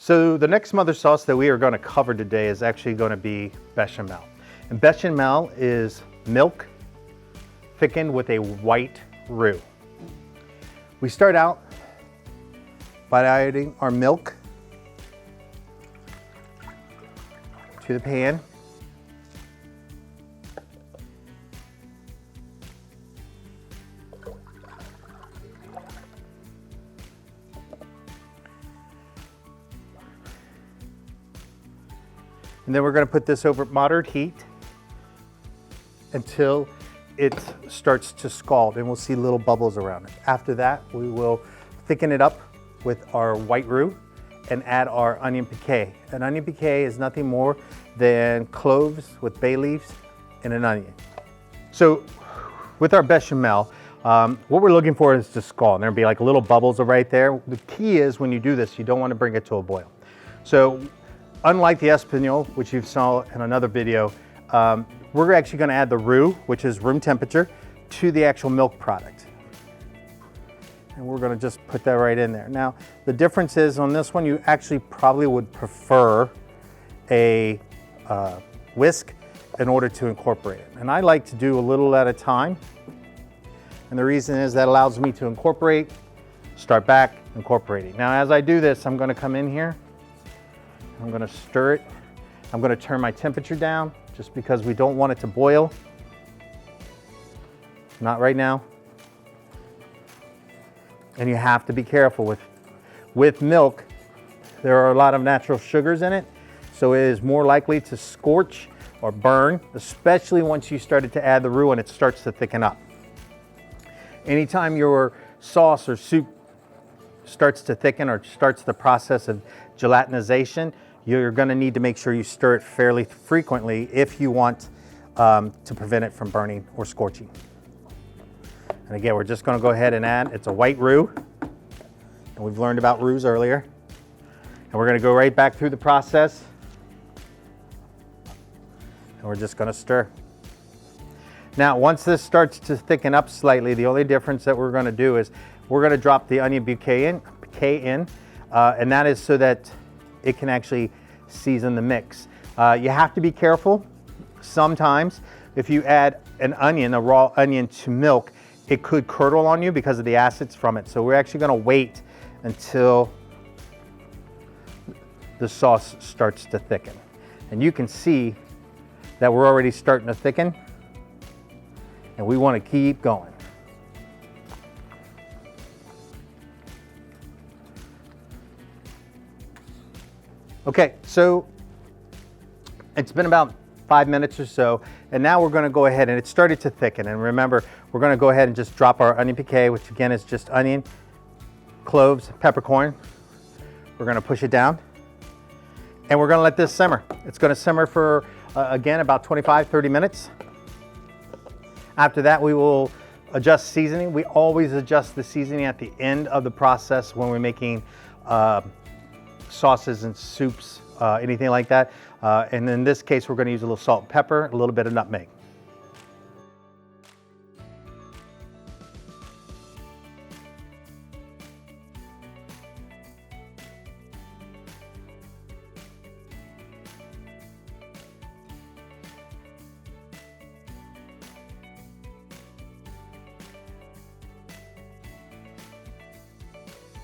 So the next mother sauce that we are going to cover today is actually going to be bechamel. And bechamel is milk thickened with a white roux. We start out by adding our milk to the pan. And then we're going to put this over moderate heat until it starts to scald and we'll see little bubbles around it. After that, we will thicken it up with our white roux and add our onion piqué. An onion piqué is nothing more than cloves with bay leaves and an onion. So with our bechamel, what we're looking for is to scald. And there'll be like little bubbles right there. The key is when you do this, you don't want to bring it to a boil. So unlike the Espanol, which you saw in another video, we're actually going to add the roux, which is room temperature, to the actual milk product. And we're going to just put that right in there. Now, the difference is on this one, you actually probably would prefer a whisk in order to incorporate it. And I like to do a little at a time. And the reason is that allows me to incorporate, start back, incorporating. Now, as I do this, I'm going to come in here. I'm going to stir it. I'm going to turn my temperature down just because we don't want it to boil. Not right now. And you have to be careful with milk. There are a lot of natural sugars in it, so it is more likely to scorch or burn, especially once you started to add the roux and it starts to thicken up. Anytime your sauce or soup starts to thicken or starts the process of gelatinization, you're going to need to make sure you stir it fairly frequently if you want to prevent it from burning or scorching. And again, we're just going to go ahead and add, it's a white roux, and we've learned about roux earlier. And we're going to go right back through the process, and we're just going to stir. Now, once this starts to thicken up slightly, the only difference that we're going to do is we're going to drop the onion bouquet in, and that is so that it can actually season the mix. You have to be careful. Sometimes if you add an onion, a raw onion to milk, it could curdle on you because of the acids from it. So we're actually going to wait until the sauce starts to thicken. And you can see that we're already starting to thicken, and we want to keep going. Okay, so it's been about 5 minutes or so, and now we're going to go ahead, and it started to thicken. And remember, we're going to go ahead and just drop our onion piqué, which again is just onion, cloves, peppercorn. We're going to push it down, and we're going to let this simmer. It's going to simmer for, again, about 25-30 minutes. After that, we will adjust seasoning. We always adjust the seasoning at the end of the process when we're making sauces and soups, anything like that. And in this case, we're going to use a little salt and pepper, a little bit of nutmeg.